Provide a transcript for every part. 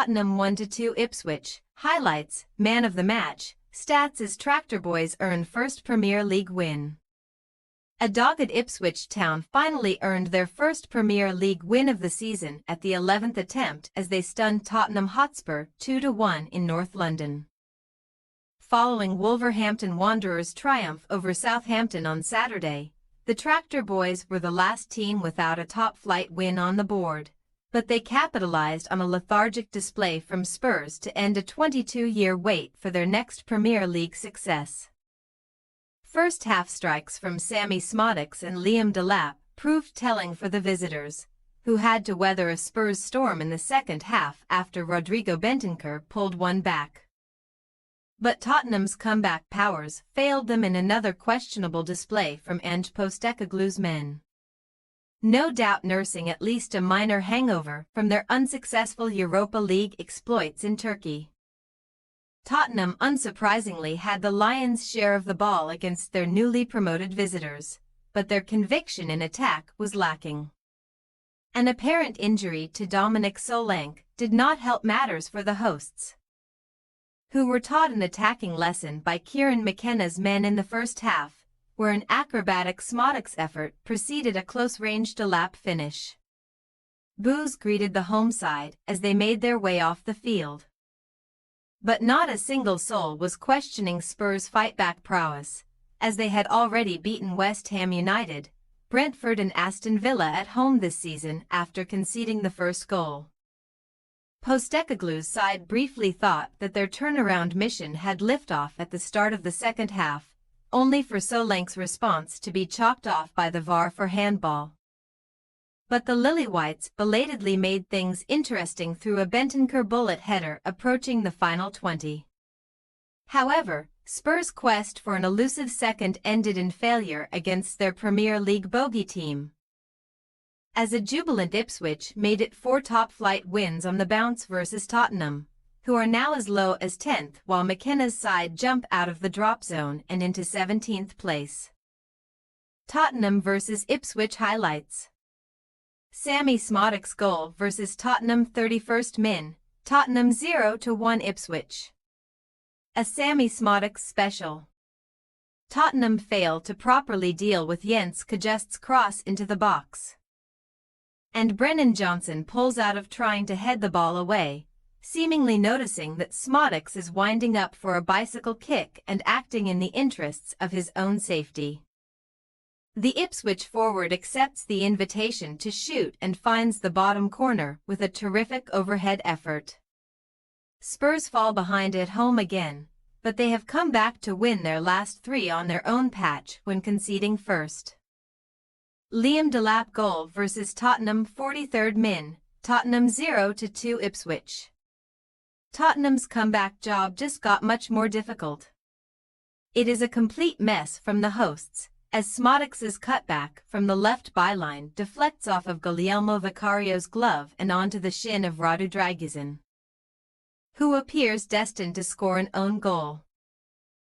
Tottenham 1-2 Ipswich. Highlights, man of the match, stats as Tractor Boys earn first Premier League win. A dogged Ipswich Town finally earned their first Premier League win of the season at the 11th attempt as they stunned Tottenham Hotspur 2-1 in North London. Following Wolverhampton Wanderers' triumph over Southampton on Saturday, the Tractor Boys were the last team without a top-flight win on the board, but they capitalized on a lethargic display from Spurs to end a 22-year wait for their next Premier League success. First-half strikes from Sammy Szmodics and Liam Delap proved telling for the visitors, who had to weather a Spurs storm in the second half after Rodrigo Bentancur pulled one back. But Tottenham's comeback powers failed them in another questionable display from Ange Postecoglou's men. No doubt nursing at least a minor hangover from their unsuccessful Europa League exploits in Turkey. Tottenham unsurprisingly had the lion's share of the ball against their newly promoted visitors, but their conviction in attack was lacking. An apparent injury to Dominic Solanke did not help matters for the hosts, who were taught an attacking lesson by Kieran McKenna's men in the first half, where an acrobatic Szmodics effort preceded a close-range Delap finish. Boos greeted the home side as they made their way off the field. But not a single soul was questioning Spurs' fight-back prowess, as they had already beaten West Ham United, Brentford and Aston Villa at home this season after conceding the first goal. Postecoglou's side briefly thought that their turnaround mission had liftoff at the start of the second half, only for Solanke's response to be chalked off by the VAR for handball. But the Lily-Whites belatedly made things interesting through a Bentancur bullet header approaching the final 20. However, Spurs' quest for an elusive second ended in failure against their Premier League bogey team, as a jubilant Ipswich made it 4 top-flight wins on the bounce versus Tottenham, who are now as low as 10th while McKenna's side jump out of the drop zone and into 17th place. Tottenham versus Ipswich highlights. Sammy Szmodics goal versus Tottenham 31st min, Tottenham 0-1 Ipswich. A Sammy Szmodics special. Tottenham failed to properly deal with Jens Kajust's cross into the box, and Brennan Johnson pulls out of trying to head the ball away, seemingly noticing that Szmodics is winding up for a bicycle kick and acting in the interests of his own safety. The Ipswich forward accepts the invitation to shoot and finds the bottom corner with a terrific overhead effort. Spurs fall behind at home again, but they have come back to win their last 3 on their own patch when conceding first. Liam Delap goal versus Tottenham 43rd min, Tottenham 0-2 Ipswich. Tottenham's comeback job just got much more difficult. It is a complete mess from the hosts, as Szmodics' cutback from the left byline deflects off of Guglielmo Vicario's glove and onto the shin of Radu Dragusin, who appears destined to score an own goal.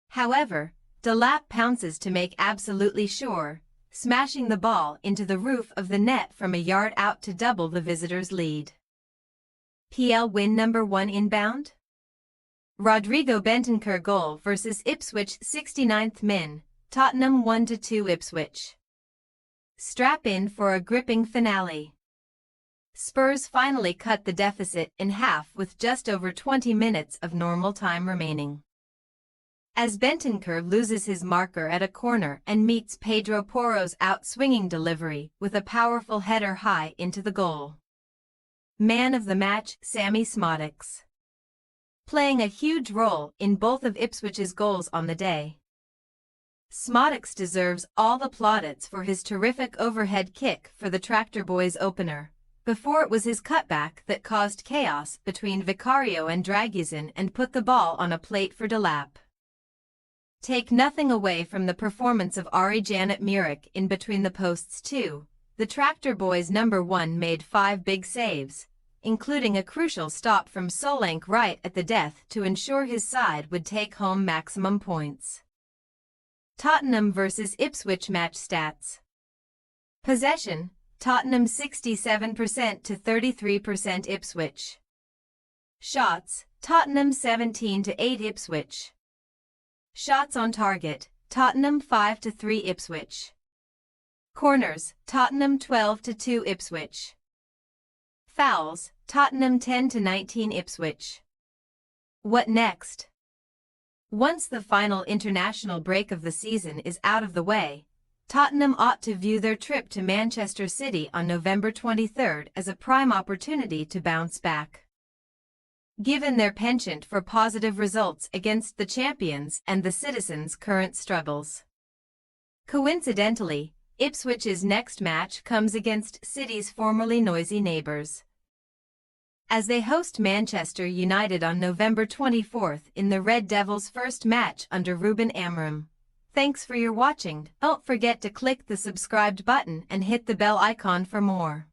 However, Delap pounces to make absolutely sure, smashing the ball into the roof of the net from a yard out to double the visitors' lead. PL win number 1 inbound? Rodrigo Bentancur goal versus Ipswich 69th min, Tottenham 1-2 Ipswich. Strap in for a gripping finale. Spurs finally cut the deficit in half with just over 20 minutes of normal time remaining, as Bentancur loses his marker at a corner and meets Pedro Porro's out-swinging delivery with a powerful header high into the goal. Man of the match Sammy Szmodics, playing a huge role in both of Ipswich's goals on the day. Szmodics deserves all the plaudits for his terrific overhead kick for the Tractor Boys opener, before it was his cutback that caused chaos between Vicario and Dragusin and put the ball on a plate for Delap. Take nothing away from the performance of Ari Janet Muric in between the posts too. The Tractor Boys number 1 made 5 big saves, including a crucial stop from Solanke right at the death to ensure his side would take home maximum points. Tottenham versus Ipswich match stats. Possession, Tottenham 67% to 33% Ipswich. Shots, Tottenham 17-8 Ipswich. Shots on target, Tottenham 5-3 Ipswich. Corners, Tottenham 12-2 Ipswich. Fouls, Tottenham 10-19 Ipswich. What next? Once the final international break of the season is out of the way, Tottenham ought to view their trip to Manchester City on November 23 as a prime opportunity to bounce back. Given their penchant for positive results against the champions and the citizens' current struggles. Coincidentally, Ipswich's next match comes against City's formerly noisy neighbours, as they host Manchester United on November 24 in the Red Devils' first match under Ruben Amorim. Thanks for your watching. Don't forget to click the subscribed button and hit the bell icon for more.